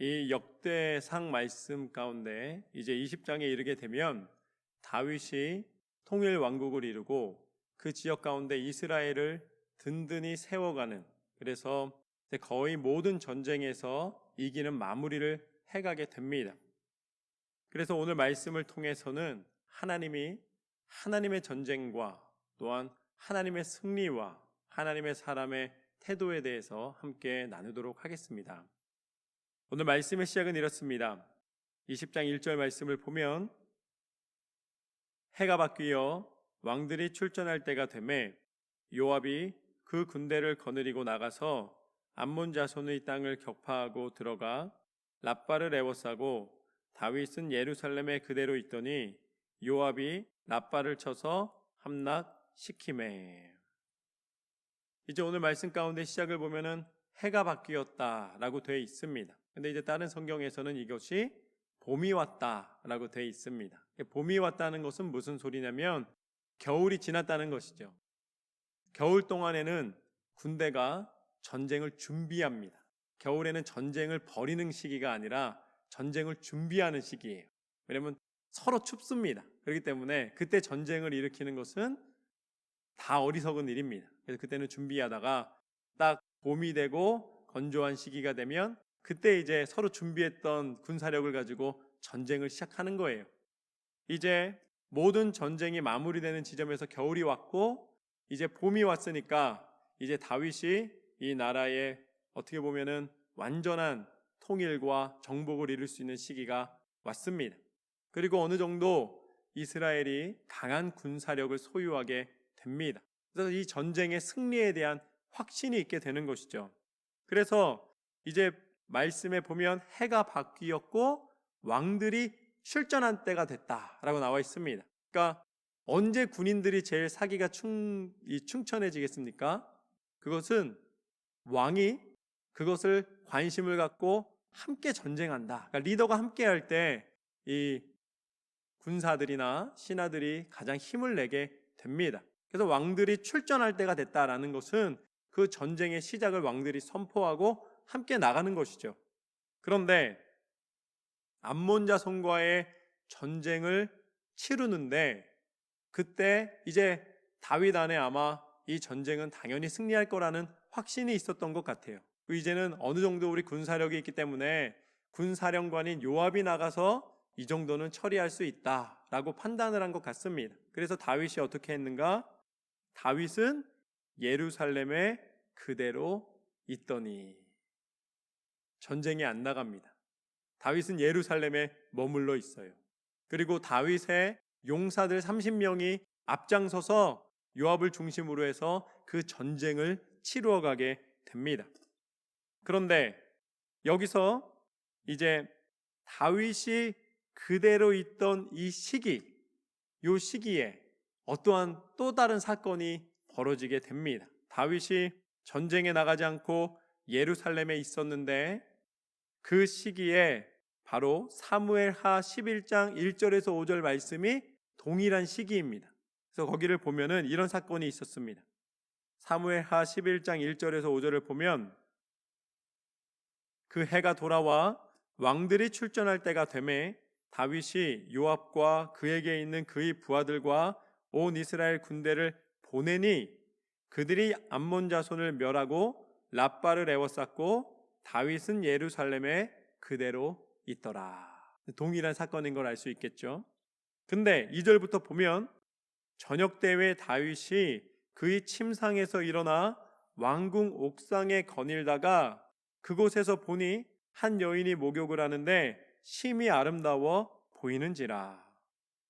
이 역대상 말씀 가운데 이제 20장에 이르게 되면 다윗이 통일 왕국을 이루고 그 지역 가운데 이스라엘을 든든히 세워가는, 그래서 거의 모든 전쟁에서 이기는 마무리를 해가게 됩니다. 그래서 오늘 말씀을 통해서는 하나님의 전쟁과 또한 하나님의 승리와 하나님의 사람의 태도에 대해서 함께 나누도록 하겠습니다. 오늘 말씀의 시작은 이렇습니다. 20장 1절 말씀을 보면 해가 바뀌어 왕들이 출전할 때가 되매 요압이 그 군대를 거느리고 나가서 암몬 자손의 땅을 격파하고 들어가 랍바를 에워싸고 다윗은 예루살렘에 그대로 있더니 요압이 랍바를 쳐서 함락시키매. 이제 오늘 말씀 가운데 시작을 보면은 해가 바뀌었다라고 되어 있습니다. 근데 이제 다른 성경에서는 이것이 봄이 왔다라고 되어 있습니다. 봄이 왔다는 것은 무슨 소리냐면 겨울이 지났다는 것이죠. 겨울 동안에는 군대가 전쟁을 준비합니다. 겨울에는 전쟁을 벌이는 시기가 아니라 전쟁을 준비하는 시기예요. 왜냐하면 서로 춥습니다. 그렇기 때문에 그때 전쟁을 일으키는 것은 다 어리석은 일입니다. 그래서 그때는 준비하다가 딱 봄이 되고 건조한 시기가 되면 그때 이제 서로 준비했던 군사력을 가지고 전쟁을 시작하는 거예요. 이제 모든 전쟁이 마무리되는 지점에서 겨울이 왔고 이제 봄이 왔으니까 이제 다윗이 이 나라에 어떻게 보면은 완전한 통일과 정복을 이룰 수 있는 시기가 왔습니다. 그리고 어느 정도 이스라엘이 강한 군사력을 소유하게 됩니다. 그래서 이 전쟁의 승리에 대한 확신이 있게 되는 것이죠. 그래서 이제 말씀에 보면 해가 바뀌었고 왕들이 출전한 때가 됐다라고 나와 있습니다. 그러니까 언제 군인들이 제일 사기가 충천해지겠습니까? 그것은 왕이 그것을 관심을 갖고 함께 전쟁한다. 그러니까 리더가 함께 할 때 이 군사들이나 신하들이 가장 힘을 내게 됩니다. 그래서 왕들이 출전할 때가 됐다라는 것은 그 전쟁의 시작을 왕들이 선포하고 함께 나가는 것이죠. 그런데 암몬 자손과의 전쟁을 치르는데 그때 이제 다윗 안에 아마 이 전쟁은 당연히 승리할 거라는 확신이 있었던 것 같아요. 이제는 어느 정도 우리 군사력이 있기 때문에 군사령관인 요압이 나가서 이 정도는 처리할 수 있다라고 판단을 한 것 같습니다. 그래서 다윗이 어떻게 했는가? 다윗은 예루살렘에 그대로 있더니 전쟁에 안 나갑니다. 다윗은 예루살렘에 머물러 있어요. 그리고 다윗의 용사들 30명이 앞장서서 요압을 중심으로 해서 그 전쟁을 치루어 가게 됩니다. 그런데 여기서 이제 다윗이 그대로 있던 이 시기에 어떠한 또 다른 사건이 벌어지게 됩니다. 다윗이 전쟁에 나가지 않고 예루살렘에 있었는데 그 시기에 바로 사무엘하 11장 1절에서 5절 말씀이 동일한 시기입니다. 그래서 거기를 보면은 이런 사건이 있었습니다. 사무엘하 11장 1절에서 5절을 보면 그 해가 돌아와 왕들이 출전할 때가 되매 다윗이 요압과 그에게 있는 그의 부하들과 온 이스라엘 군대를 보내니 그들이 암몬 자손을 멸하고 랍바를 에워쌌고 다윗은 예루살렘에 그대로 있더라. 동일한 사건인 걸 알 수 있겠죠. 근데 2절부터 보면 저녁 때에 다윗이 그의 침상에서 일어나 왕궁 옥상에 거닐다가 그곳에서 보니 한 여인이 목욕을 하는데 심히 아름다워 보이는지라.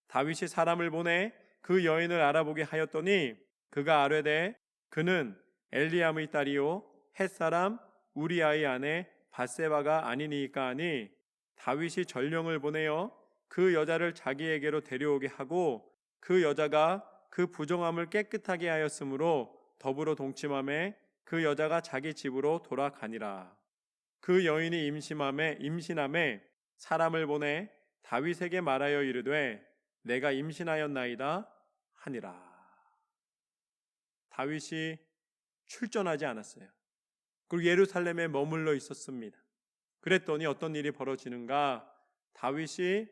다윗이 사람을 보내 그 여인을 알아보게 하였더니 그가 아뢰되 그는 엘리암의 딸이요 햇사람 우리아의 아내 밧세바가 아니니까 하니 다윗이 전령을 보내어 그 여자를 자기에게로 데려오게 하고 그 여자가 그 부정함을 깨끗하게 하였으므로 더불어 동침함에 그 여자가 자기 집으로 돌아가니라. 그 여인이 임신함에 사람을 보내 다윗에게 말하여 이르되 내가 임신하였나이다 하니라. 다윗이 출전하지 않았어요. 그리고 예루살렘에 머물러 있었습니다. 그랬더니 어떤 일이 벌어지는가? 다윗이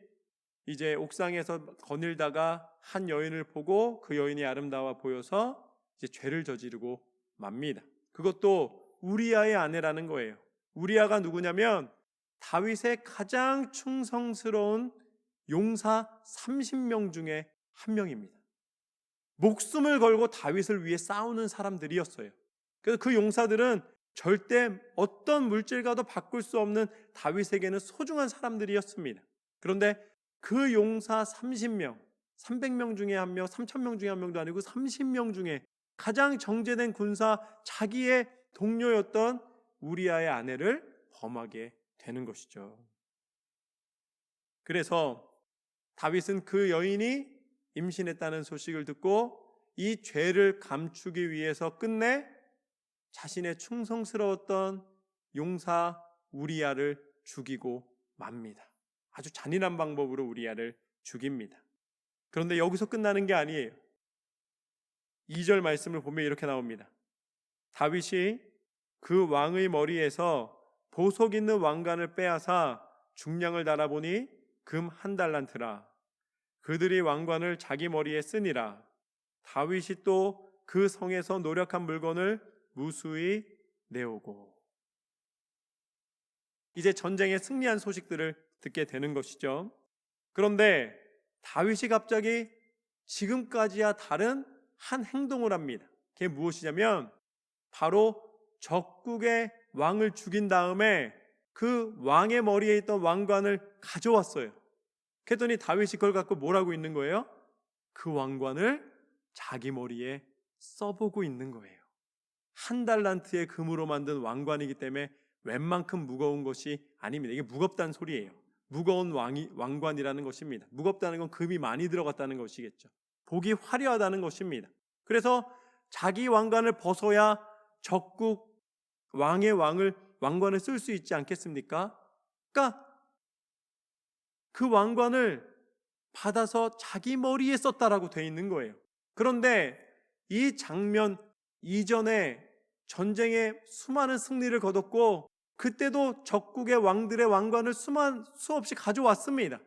이제 옥상에서 거닐다가 한 여인을 보고 그 여인이 아름다워 보여서 이제 죄를 저지르고 맙니다. 그것도 우리아의 아내라는 거예요. 우리아가 누구냐면 다윗의 가장 충성스러운 용사 30명 중에 한 명입니다. 목숨을 걸고 다윗을 위해 싸우는 사람들이었어요. 그래서 그 용사들은 절대 어떤 물질과도 바꿀 수 없는 다윗에게는 소중한 사람들이었습니다. 그런데 그 용사 30명, 300명 중에 한 명, 3000명 중에 한 명도 아니고 30명 중에 가장 정제된 군사, 자기의 동료였던 우리아의 아내를 범하게 되는 것이죠. 그래서 다윗은 그 여인이 임신했다는 소식을 듣고 이 죄를 감추기 위해서 끝내 자신의 충성스러웠던 용사 우리아를 죽이고 맙니다. 아주 잔인한 방법으로 우리아를 죽입니다. 그런데 여기서 끝나는 게 아니에요. 2절 말씀을 보면 이렇게 나옵니다. 다윗이 그 왕의 머리에서 보석 있는 왕관을 빼앗아 중량을 달아보니 금 1달란트라. 그들이 왕관을 자기 머리에 쓰니라. 다윗이 또 그 성에서 노력한 물건을 무수히 내오고. 이제 전쟁에 승리한 소식들을 듣게 되는 것이죠. 그런데 다윗이 갑자기 지금까지와 다른 한 행동을 합니다. 그게 무엇이냐면 바로 적국의 왕을 죽인 다음에 그 왕의 머리에 있던 왕관을 가져왔어요. 그랬더니 다윗이 그걸 갖고 뭐라고 있는 거예요? 그 왕관을 자기 머리에 써보고 있는 거예요. 1달란트의 금으로 만든 왕관이기 때문에 웬만큼 무거운 것이 아닙니다. 이게 무겁다는 소리예요. 무거운 왕관이라는 것입니다. 무겁다는 건 금이 많이 들어갔다는 것이겠죠. 보기 화려하다는 것입니다. 그래서 자기 왕관을 벗어야 적국 왕의 왕관을 쓸 수 있지 않겠습니까? 그러니까 그 왕관을 받아서 자기 머리에 썼다라고 되어 있는 거예요. 그런데 이 장면 이전에 전쟁에 수많은 승리를 거뒀고 그때도 적국의 왕들의 왕관을 수없이 가져왔습니다.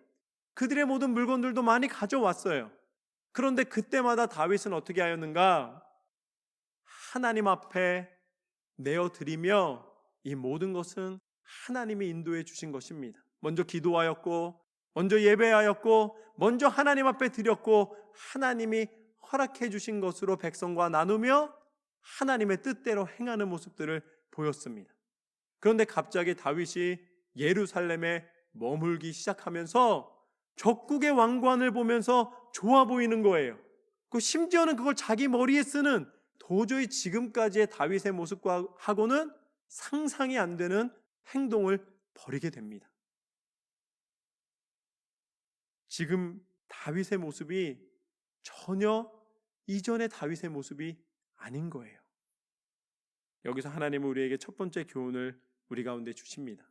그들의 모든 물건들도 많이 가져왔어요. 그런데 그때마다 다윗은 어떻게 하였는가? 하나님 앞에 내어드리며 이 모든 것은 하나님이 인도해 주신 것입니다. 먼저 기도하였고, 먼저 예배하였고, 먼저 하나님 앞에 드렸고, 하나님이 허락해 주신 것으로 백성과 나누며 하나님의 뜻대로 행하는 모습들을 보였습니다. 그런데 갑자기 다윗이 예루살렘에 머물기 시작하면서 적국의 왕관을 보면서 좋아 보이는 거예요. 심지어는 그걸 자기 머리에 쓰는 도저히 지금까지의 다윗의 모습과 하고는 상상이 안 되는 행동을 벌이게 됩니다. 지금 다윗의 모습이 전혀 이전의 다윗의 모습이 아닌 거예요. 여기서 하나님은 우리에게 첫 번째 교훈을 우리 가운데 주십니다.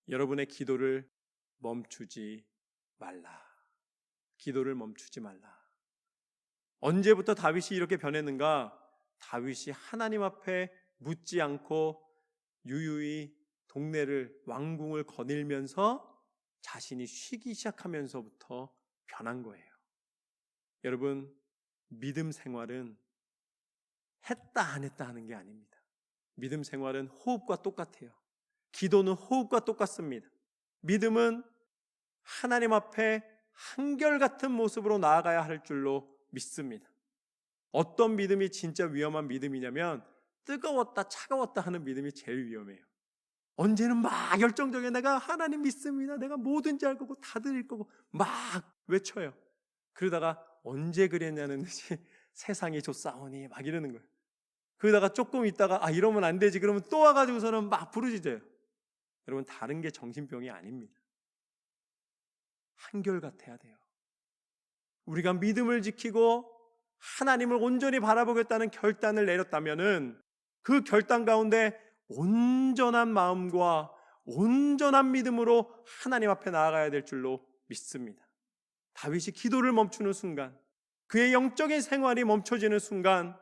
여러분의 기도를 멈추지 말라. 기도를 멈추지 말라. 언제부터 다윗이 이렇게 변했는가? 다윗이 하나님 앞에 묻지 않고 유유히 동네를 왕궁을 거닐면서 자신이 쉬기 시작하면서부터 변한 거예요. 여러분, 믿음 생활은 했다 안 했다 하는 게 아닙니다. 믿음 생활은 호흡과 똑같아요. 기도는 호흡과 똑같습니다. 믿음은 하나님 앞에 한결같은 모습으로 나아가야 할 줄로 믿습니다. 어떤 믿음이 진짜 위험한 믿음이냐면 뜨거웠다 차가웠다 하는 믿음이 제일 위험해요. 언제는 막 열정적에 내가 하나님 믿습니다. 내가 뭐든지 할 거고 다 드릴 거고 막 외쳐요. 그러다가 언제 그랬냐는 듯이 세상이 좋사오니 막 이러는 거예요. 그러다가 조금 있다가 이러면 안 되지 그러면 또 와가지고서는 막 부르짖어요. 여러분, 다른 게 정신병이 아닙니다. 한결같아야 돼요. 우리가 믿음을 지키고 하나님을 온전히 바라보겠다는 결단을 내렸다면은 그 결단 가운데 온전한 마음과 온전한 믿음으로 하나님 앞에 나아가야 될 줄로 믿습니다. 다윗이 기도를 멈추는 순간, 그의 영적인 생활이 멈춰지는 순간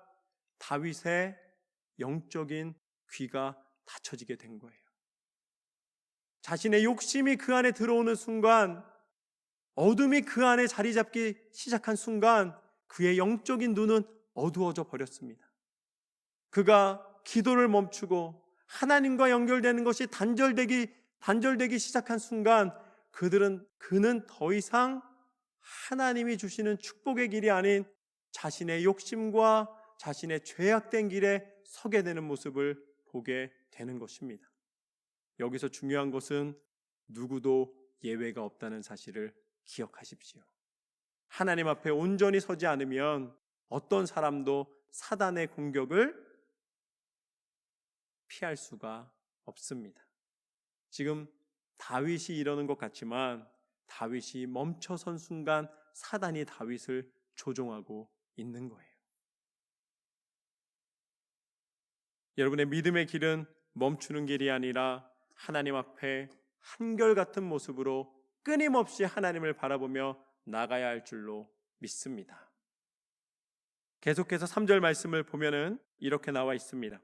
다윗의 영적인 귀가 닫혀지게 된 거예요. 자신의 욕심이 그 안에 들어오는 순간, 어둠이 그 안에 자리 잡기 시작한 순간 그의 영적인 눈은 어두워져 버렸습니다. 그가 기도를 멈추고 하나님과 연결되는 것이 단절되기 시작한 순간 그는 더 이상 하나님이 주시는 축복의 길이 아닌 자신의 욕심과 자신의 죄악된 길에 서게 되는 모습을 보게 되는 것입니다. 여기서 중요한 것은 누구도 예외가 없다는 사실을 기억하십시오. 하나님 앞에 온전히 서지 않으면 어떤 사람도 사단의 공격을 피할 수가 없습니다. 지금 다윗이 이러는 것 같지만 다윗이 멈춰선 순간 사단이 다윗을 조종하고 있는 거예요. 여러분의 믿음의 길은 멈추는 길이 아니라 하나님 앞에 한결같은 모습으로 끊임없이 하나님을 바라보며 나가야 할 줄로 믿습니다. 계속해서 3절 말씀을 보면은 이렇게 나와 있습니다.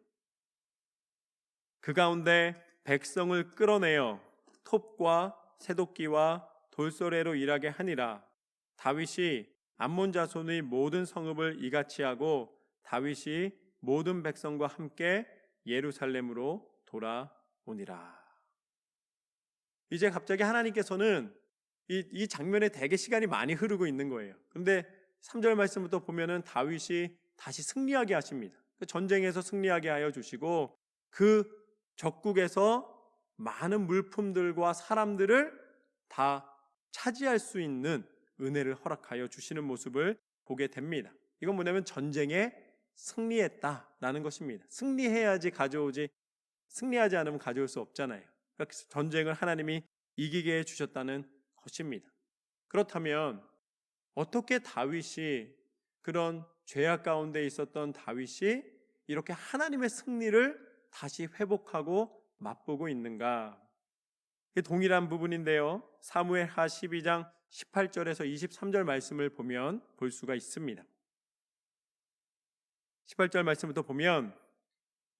그 가운데 백성을 끌어내어 톱과 새도끼와 돌소래로 일하게 하니라. 다윗이 암몬 자손의 모든 성읍을 이같이 하고 다윗이 모든 백성과 함께 예루살렘으로 돌아오니라. 이제 갑자기 하나님께서는 이 장면에 되게 시간이 많이 흐르고 있는 거예요. 그런데 3절 말씀부터 보면은 다윗이 다시 승리하게 하십니다. 전쟁에서 승리하게 하여 주시고 그 적국에서 많은 물품들과 사람들을 다 차지할 수 있는 은혜를 허락하여 주시는 모습을 보게 됩니다. 이건 뭐냐면 전쟁에 승리했다라는 것입니다. 승리해야지 가져오지, 승리하지 않으면 가져올 수 없잖아요. 그러니까 전쟁을 하나님이 이기게 해주셨다는 것입니다. 그렇다면 어떻게 다윗이, 그런 죄악 가운데 있었던 다윗이 이렇게 하나님의 승리를 다시 회복하고 맛보고 있는가? 동일한 부분인데요, 사무엘하 12장 18절에서 23절 말씀을 보면 볼 수가 있습니다. 18절 말씀부터 보면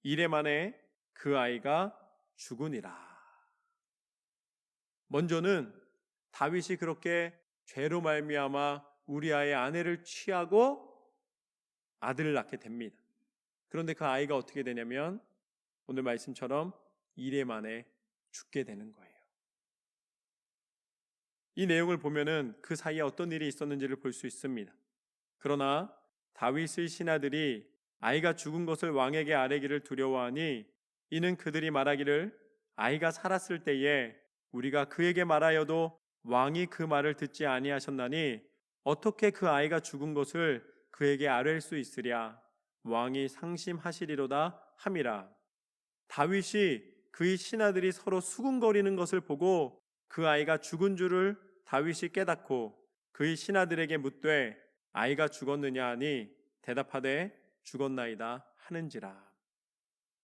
이레 만에 그 아이가 죽으니라. 먼저는 다윗이 그렇게 죄로 말미암아 우리아의 아내를 취하고 아들을 낳게 됩니다. 그런데 그 아이가 어떻게 되냐면 오늘 말씀처럼 이레 만에 죽게 되는 거예요. 이 내용을 보면은 그 사이에 어떤 일이 있었는지를 볼 수 있습니다. 그러나 다윗의 신하들이 아이가 죽은 것을 왕에게 아뢰기를 두려워하니 이는 그들이 말하기를 아이가 살았을 때에 우리가 그에게 말하여도 왕이 그 말을 듣지 아니하셨나니 어떻게 그 아이가 죽은 것을 그에게 아뢰일 수 있으랴. 왕이 상심하시리로다 함이라. 다윗이 그의 신하들이 서로 수군거리는 것을 보고 그 아이가 죽은 줄을 다윗이 깨닫고 그의 신하들에게 묻되 아이가 죽었느냐 하니 대답하되 죽었나이다 하는지라.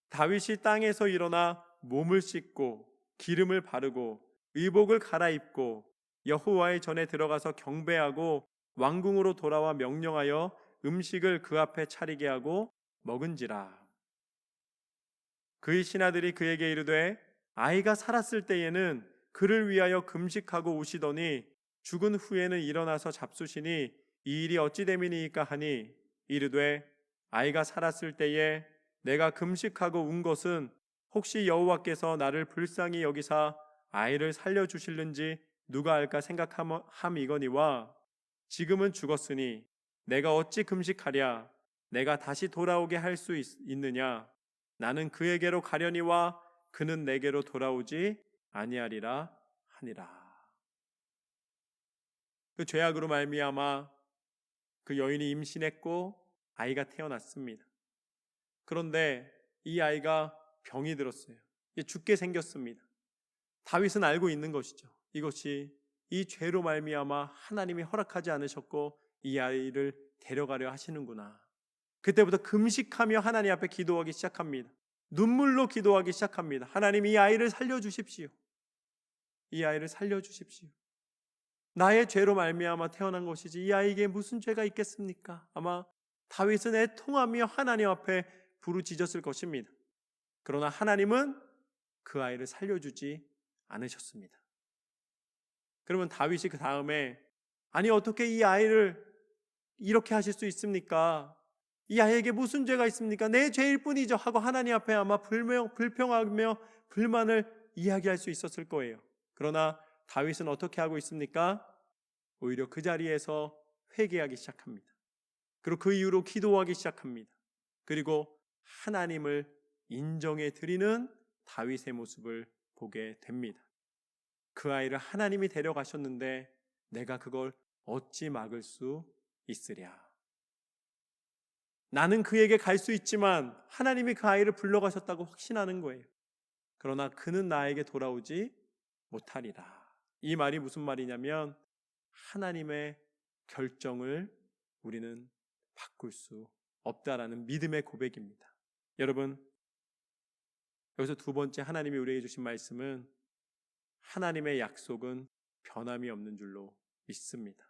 다윗이 땅에서 일어나 몸을 씻고 기름을 바르고 의복을 갈아입고 여호와의 전에 들어가서 경배하고 왕궁으로 돌아와 명령하여 음식을 그 앞에 차리게 하고 먹은지라. 그의 신하들이 그에게 이르되 아이가 살았을 때에는 그를 위하여 금식하고 우시더니 죽은 후에는 일어나서 잡수시니 이 일이 어찌 됨이니이까 하니 이르되 아이가 살았을 때에 내가 금식하고 운 것은 혹시 여호와께서 나를 불쌍히 여기사 아이를 살려주실는지 누가 알까 생각함이거니와 지금은 죽었으니 내가 어찌 금식하랴. 내가 다시 돌아오게 할 수 있느냐. 나는 그에게로 가려니와 그는 내게로 돌아오지 아니하리라 하니라. 그 죄악으로 말미암아 그 여인이 임신했고 아이가 태어났습니다. 그런데 이 아이가 병이 들었어요. 죽게 생겼습니다. 다윗은 알고 있는 것이죠. 이것이 이 죄로 말미암아 하나님이 허락하지 않으셨고 이 아이를 데려가려 하시는구나. 그때부터 금식하며 하나님 앞에 기도하기 시작합니다. 눈물로 기도하기 시작합니다. 하나님, 이 아이를 살려주십시오. 이 아이를 살려주십시오. 나의 죄로 말미암아 태어난 것이지 이 아이에게 무슨 죄가 있겠습니까? 아마 다윗은 애통하며 하나님 앞에 부르짖었을 것입니다. 그러나 하나님은 그 아이를 살려주지 않으셨습니다. 그러면 다윗이 그 다음에 아니 어떻게 이 아이를 이렇게 하실 수 있습니까? 이 아이에게 무슨 죄가 있습니까? 내 죄일 뿐이죠 하고 하나님 앞에 아마 불평하며 불만을 이야기할 수 있었을 거예요. 그러나 다윗은 어떻게 하고 있습니까? 오히려 그 자리에서 회개하기 시작합니다. 그리고 그 이후로 기도하기 시작합니다. 그리고 하나님을 인정해 드리는 다윗의 모습을 보게 됩니다. 그 아이를 하나님이 데려가셨는데 내가 그걸 어찌 막을 수 있으랴. 나는 그에게 갈 수 있지만 하나님이 그 아이를 불러가셨다고 확신하는 거예요. 그러나 그는 나에게 돌아오지 못하리라. 이 말이 무슨 말이냐면 하나님의 결정을 우리는 바꿀 수 없다라는 믿음의 고백입니다. 여러분, 여기서 두 번째 하나님이 우리에게 주신 말씀은 하나님의 약속은 변함이 없는 줄로 믿습니다.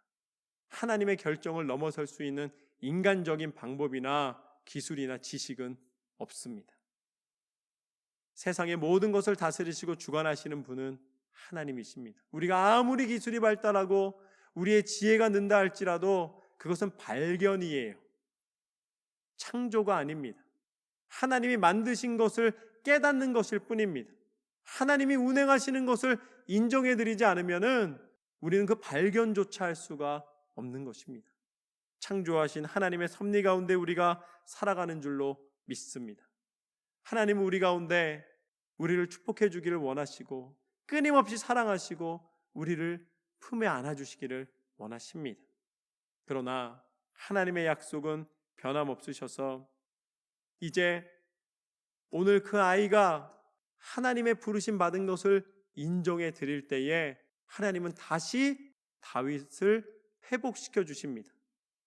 하나님의 결정을 넘어설 수 있는 인간적인 방법이나 기술이나 지식은 없습니다. 세상의 모든 것을 다스리시고 주관하시는 분은 하나님이십니다. 우리가 아무리 기술이 발달하고 우리의 지혜가 는다 할지라도 그것은 발견이에요. 창조가 아닙니다. 하나님이 만드신 것을 깨닫는 것일 뿐입니다. 하나님이 운행하시는 것을 인정해드리지 않으면은 우리는 그 발견조차 할 수가 없는 것입니다. 창조하신 하나님의 섭리 가운데 우리가 살아가는 줄로 믿습니다. 하나님은 우리 가운데 우리를 축복해 주기를 원하시고 끊임없이 사랑하시고 우리를 품에 안아주시기를 원하십니다. 그러나 하나님의 약속은 변함없으셔서 이제 오늘 그 아이가 하나님의 부르심 받은 것을 인정해 드릴 때에 하나님은 다시 다윗을 회복시켜 주십니다.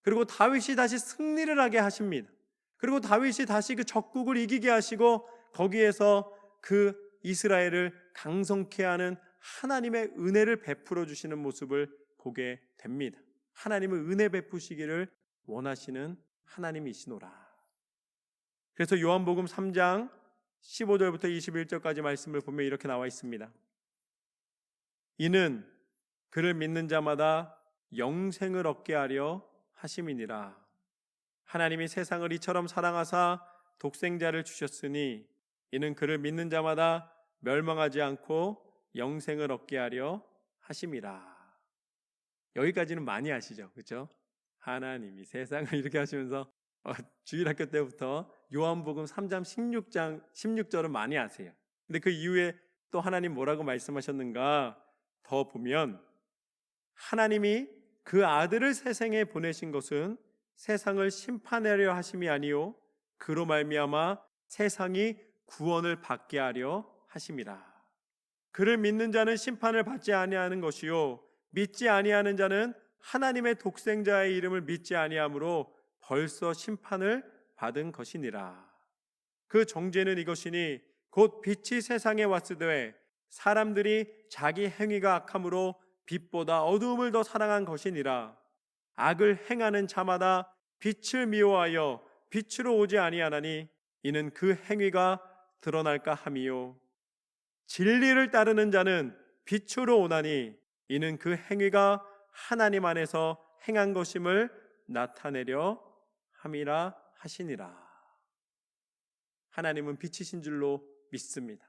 그리고 다윗이 다시 승리를 하게 하십니다. 그리고 다윗이 다시 그 적국을 이기게 하시고 거기에서 그 이스라엘을 강성케 하는 하나님의 은혜를 베풀어 주시는 모습을 보게 됩니다. 하나님은 은혜 베푸시기를 원하시는 하나님이시노라. 그래서 요한복음 3장 15절부터 21절까지 말씀을 보면 이렇게 나와 있습니다. 이는 그를 믿는 자마다 영생을 얻게 하려 하심이니라. 하나님이 세상을 이처럼 사랑하사 독생자를 주셨으니 이는 그를 믿는 자마다 멸망하지 않고 영생을 얻게 하려 하심이라. 여기까지는 많이 아시죠? 그렇죠? 하나님이 세상을 이렇게 하시면서 주일학교 때부터 요한복음 3장 16절은 많이 아세요. 근데 그 이후에 또 하나님 뭐라고 말씀하셨는가 더 보면 하나님이 그 아들을 세상에 보내신 것은 세상을 심판하려 하심이 아니요 그로 말미암아 세상이 구원을 받게 하려 하심이라. 그를 믿는 자는 심판을 받지 아니하는 것이요 믿지 아니하는 자는 하나님의 독생자의 이름을 믿지 아니하므로 벌써 심판을 받은 것이니라. 그 정죄는 이것이니 곧 빛이 세상에 왔으되 사람들이 자기 행위가 악함으로 빛보다 어두움을 더 사랑한 것이니라. 악을 행하는 자마다 빛을 미워하여 빛으로 오지 아니하나니 이는 그 행위가 드러날까 함이요 진리를 따르는 자는 빛으로 오나니 이는 그 행위가 하나님 안에서 행한 것임을 나타내려 함이라 하시니라. 하나님은 빛이신 줄로 믿습니다.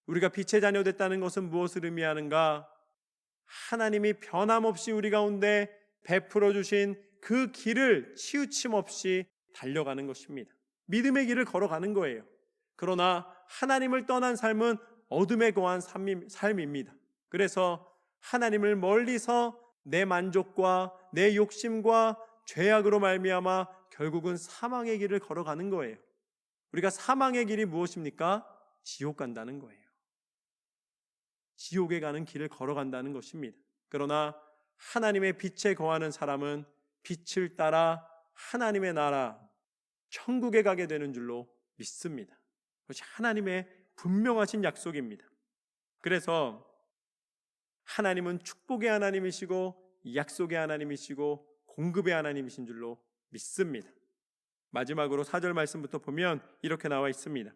우리가 빛의 자녀 됐다는 것은 무엇을 의미하는가? 하나님이 변함없이 우리 가운데 베풀어 주신 그 길을 치우침 없이 달려가는 것입니다. 믿음의 길을 걸어가는 거예요. 그러나 하나님을 떠난 삶은 어둠에 거한 삶입니다. 그래서 하나님을 멀리서 내 만족과 내 욕심과 죄악으로 말미암아 결국은 사망의 길을 걸어가는 거예요. 우리가 사망의 길이 무엇입니까? 지옥 간다는 거예요. 지옥에 가는 길을 걸어간다는 것입니다. 그러나 하나님의 빛에 거하는 사람은 빛을 따라 하나님의 나라 천국에 가게 되는 줄로 믿습니다. 그것이 하나님의 분명하신 약속입니다. 그래서 하나님은 축복의 하나님이시고 약속의 하나님이시고 공급의 하나님이신 줄로 믿습니다. 마지막으로 4절 말씀부터 보면 이렇게 나와 있습니다.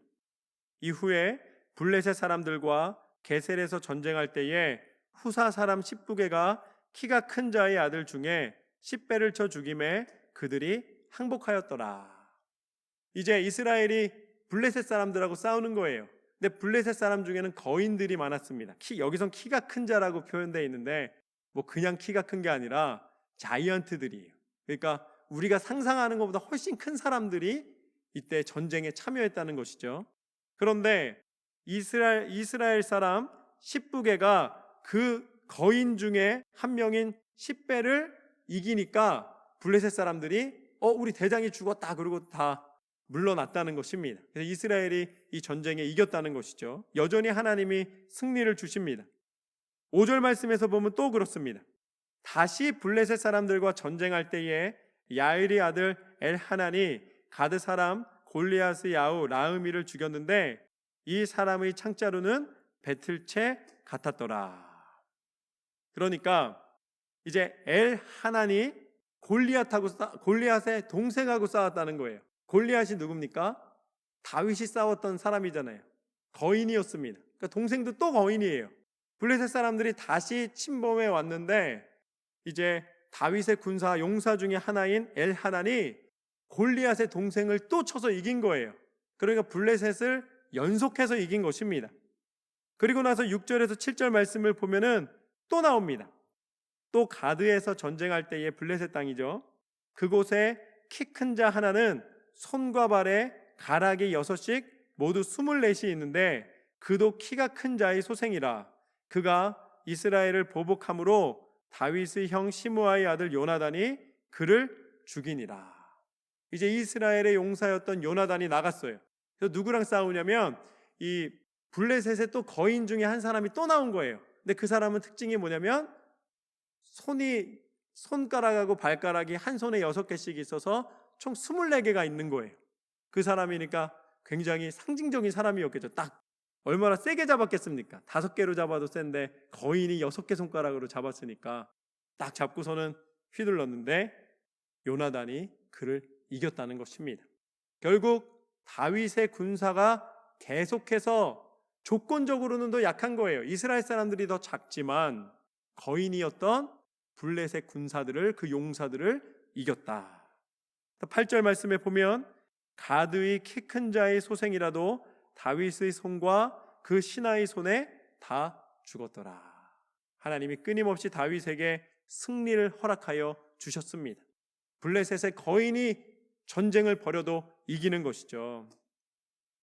이후에 블레셋 사람들과 게셀에서 전쟁할 때에 후사 사람 10부개가 키가 큰 자의 아들 중에 10배를 쳐 죽임에 그들이 항복하였더라. 이제 이스라엘이 블레셋 사람들하고 싸우는 거예요. 근데 블레셋 사람 중에는 거인들이 많았습니다. 여기선 키가 큰 자라고 표현되어 있는데 뭐 그냥 키가 큰 게 아니라 자이언트들이에요. 그러니까 우리가 상상하는 것보다 훨씬 큰 사람들이 이때 전쟁에 참여했다는 것이죠. 그런데 이스라엘 사람 10부개가 그 거인 중에 한 명인 10배를 이기니까 블레셋 사람들이 우리 대장이 죽었다 그러고 다 물러났다는 것입니다. 그래서 이스라엘이 이 전쟁에 이겼다는 것이죠. 여전히 하나님이 승리를 주십니다. 5절 말씀에서 보면 또 그렇습니다. 다시 블레셋 사람들과 전쟁할 때에 야일의 아들 엘하난이 가드 사람 골리앗의 아우 라흐미를 죽였는데 이 사람의 창자루는 배틀채 같았더라. 그러니까 이제 엘하난이 골리앗의 동생하고 싸웠다는 거예요. 골리앗이 누굽니까? 다윗이 싸웠던 사람이잖아요. 거인이었습니다. 그러니까 동생도 또 거인이에요. 블레셋 사람들이 다시 침범해 왔는데 이제 다윗의 군사 용사 중에 하나인 엘하난이 골리앗의 동생을 또 쳐서 이긴 거예요. 그러니까 블레셋을 연속해서 이긴 것입니다. 그리고 나서 6절에서 7절 말씀을 보면은 또 나옵니다. 또 가드에서 전쟁할 때의 블레셋 땅이죠. 그곳에 키 큰 자 하나는 손과 발에 가락이 6씩 모두 24이 있는데 그도 키가 큰 자의 소생이라. 그가 이스라엘을 보복함으로 다윗의 형 시므아의 아들 요나단이 그를 죽이니라. 이제 이스라엘의 용사였던 요나단이 나갔어요. 그래서 누구랑 싸우냐면 이 블레셋의 또 거인 중에 한 사람이 또 나온 거예요. 근데 그 사람은 특징이 뭐냐면 손가락하고 발가락이 한 손에 6개씩 있어서 총 24개가 있는 거예요. 그 사람이니까 굉장히 상징적인 사람이었겠죠. 딱 얼마나 세게 잡았겠습니까? 5개로 잡아도 센데 거인이 6개 손가락으로 잡았으니까 딱 잡고서는 휘둘렀는데 요나단이 그를 이겼다는 것입니다. 결국 다윗의 군사가 계속해서 조건적으로는 더 약한 거예요. 이스라엘 사람들이 더 작지만 거인이었던 블레셋 군사들을, 그 용사들을 이겼다. 8절 말씀에 보면 가드의 키 큰 자의 소생이라도 다윗의 손과 그 신하의 손에 다 죽었더라. 하나님이 끊임없이 다윗에게 승리를 허락하여 주셨습니다. 블레셋의 거인이 전쟁을 벌여도 이기는 것이죠.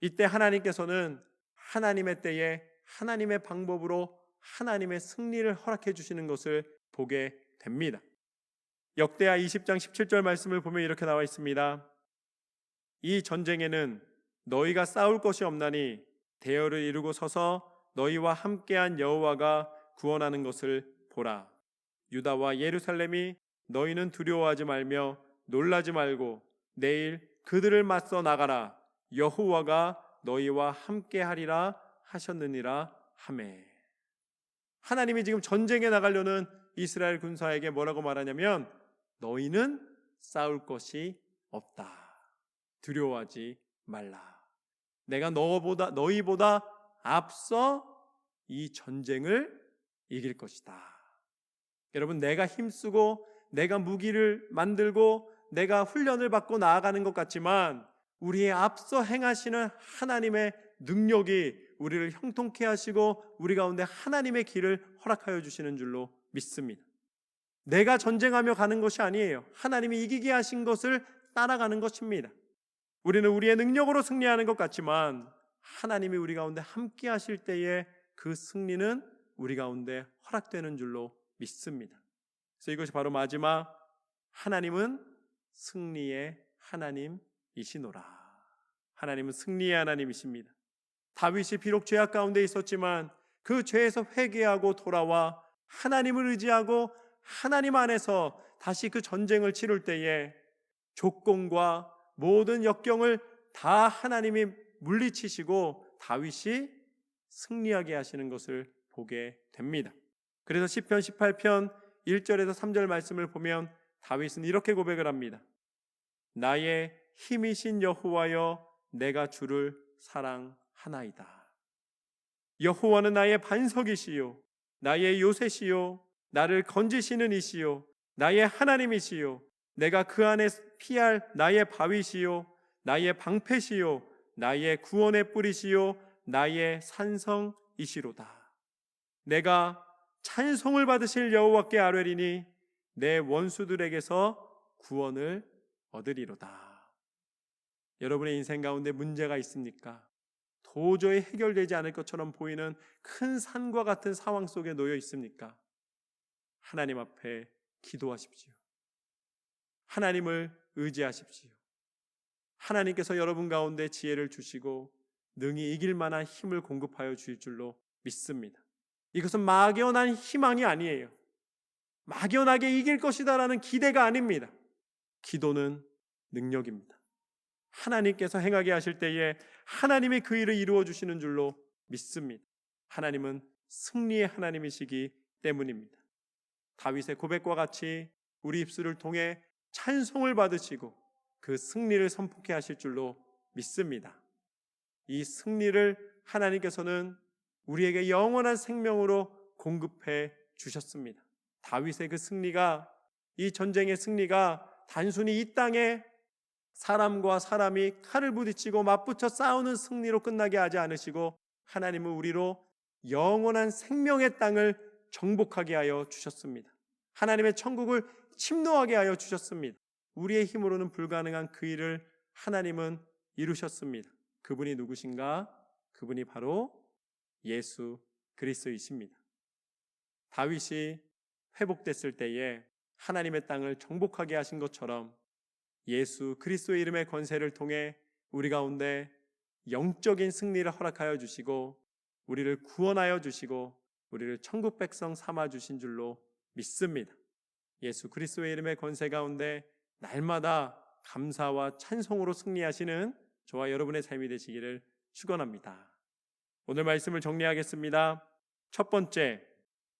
이때 하나님께서는 하나님의 때에 하나님의 방법으로 하나님의 승리를 허락해 주시는 것을 보게 됩니다. 역대하 20장 17절 말씀을 보면 이렇게 나와 있습니다. 이 전쟁에는 너희가 싸울 것이 없나니 대열을 이루고 서서 너희와 함께한 여호와가 구원하는 것을 보라. 유다와 예루살렘이 너희는 두려워하지 말며 놀라지 말고 내일 그들을 맞서 나가라. 여호와가 너희와 함께하리라 하셨느니라 하매. 하나님이 지금 전쟁에 나가려는 이스라엘 군사에게 뭐라고 말하냐면 너희는 싸울 것이 없다. 두려워하지 말라. 내가 너희보다 앞서 이 전쟁을 이길 것이다. 여러분, 내가 힘쓰고 내가 무기를 만들고 내가 훈련을 받고 나아가는 것 같지만 우리의 앞서 행하시는 하나님의 능력이 우리를 형통케 하시고 우리 가운데 하나님의 길을 허락하여 주시는 줄로 믿습니다. 내가 전쟁하며 가는 것이 아니에요. 하나님이 이기게 하신 것을 따라가는 것입니다. 우리는 우리의 능력으로 승리하는 것 같지만 하나님이 우리 가운데 함께 하실 때에 그 승리는 우리 가운데 허락되는 줄로 믿습니다. 그래서 이것이 바로 마지막, 하나님은 승리의 하나님이시노라. 하나님은 승리의 하나님이십니다. 다윗이 비록 죄악 가운데 있었지만 그 죄에서 회개하고 돌아와 하나님을 의지하고 하나님 안에서 다시 그 전쟁을 치를 때에 조건과 모든 역경을 다 하나님이 물리치시고 다윗이 승리하게 하시는 것을 보게 됩니다. 그래서 시편 18편 1절에서 3절 말씀을 보면 다윗은 이렇게 고백을 합니다. 나의 힘이신 여호와여, 내가 주를 사랑하나이다. 여호와는 나의 반석이시요 나의 요새시요 나를 건지시는 이시요 나의 하나님이시요 내가 그 안에 피할 나의 바위시요 나의 방패시요 나의 구원의 뿌리시요 나의 산성이시로다. 내가 찬송을 받으실 여호와께 아뢰리니 내 원수들에게서 구원을 얻으리로다. 여러분의 인생 가운데 문제가 있습니까? 도저히 해결되지 않을 것처럼 보이는 큰 산과 같은 상황 속에 놓여 있습니까? 하나님 앞에 기도하십시오. 하나님을 의지하십시오. 하나님께서 여러분 가운데 지혜를 주시고 능히 이길 만한 힘을 공급하여 주실 줄로 믿습니다. 이것은 막연한 희망이 아니에요. 막연하게 이길 것이다라는 기대가 아닙니다. 기도는 능력입니다. 하나님께서 행하게 하실 때에 하나님이 그 일을 이루어 주시는 줄로 믿습니다. 하나님은 승리의 하나님이시기 때문입니다. 다윗의 고백과 같이 우리 입술을 통해 찬송을 받으시고 그 승리를 선포케 하실 줄로 믿습니다. 이 승리를 하나님께서는 우리에게 영원한 생명으로 공급해 주셨습니다. 다윗의 그 승리가, 이 전쟁의 승리가 단순히 이 땅에 사람과 사람이 칼을 부딪히고 맞붙여 싸우는 승리로 끝나게 하지 않으시고 하나님은 우리로 영원한 생명의 땅을 정복하게 하여 주셨습니다. 하나님의 천국을 침노하게 하여 주셨습니다. 우리의 힘으로는 불가능한 그 일을 하나님은 이루셨습니다. 그분이 누구신가? 그분이 바로 예수 그리스도이십니다. 다윗이 회복됐을 때에 하나님의 땅을 정복하게 하신 것처럼 예수 그리스도의 이름의 권세를 통해 우리 가운데 영적인 승리를 허락하여 주시고 우리를 구원하여 주시고 우리를 천국 백성 삼아 주신 줄로 믿습니다. 예수 그리스도의 이름의 권세 가운데 날마다 감사와 찬송으로 승리하시는 저와 여러분의 삶이 되시기를 축원합니다. 오늘 말씀을 정리하겠습니다. 첫 번째,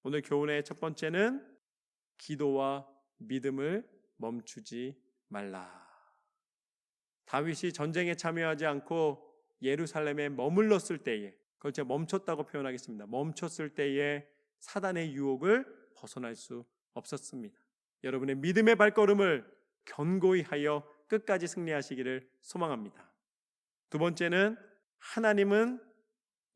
오늘 교훈의 첫 번째는 기도와 믿음을 멈추지 말라. 다윗이 전쟁에 참여하지 않고 예루살렘에 머물렀을 때에, 그걸 제가 멈췄다고 표현하겠습니다. 멈췄을 때에 사단의 유혹을 벗어날 수 없었습니다. 여러분의 믿음의 발걸음을 견고히 하여 끝까지 승리하시기를 소망합니다. 두 번째는 하나님은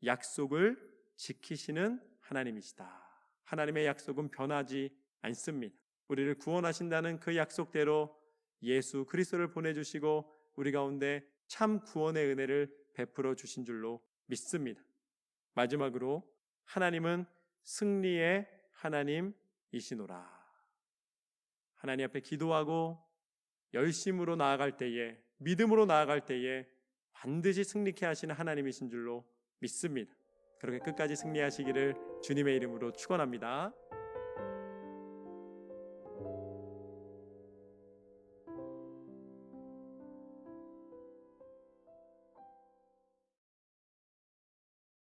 약속을 지키시는 하나님이시다. 하나님의 약속은 변하지 않습니다. 우리를 구원하신다는 그 약속대로 예수 그리스도를 보내주시고 우리 가운데 참 구원의 은혜를 베풀어 주신 줄로 믿습니다. 마지막으로 하나님은 승리의 하나님이시노라. 하나님 앞에 기도하고 열심으로 나아갈 때에, 믿음으로 나아갈 때에 반드시 승리케 하시는 하나님이신 줄로 믿습니다. 그렇게 끝까지 승리하시기를 주님의 이름으로 축원합니다.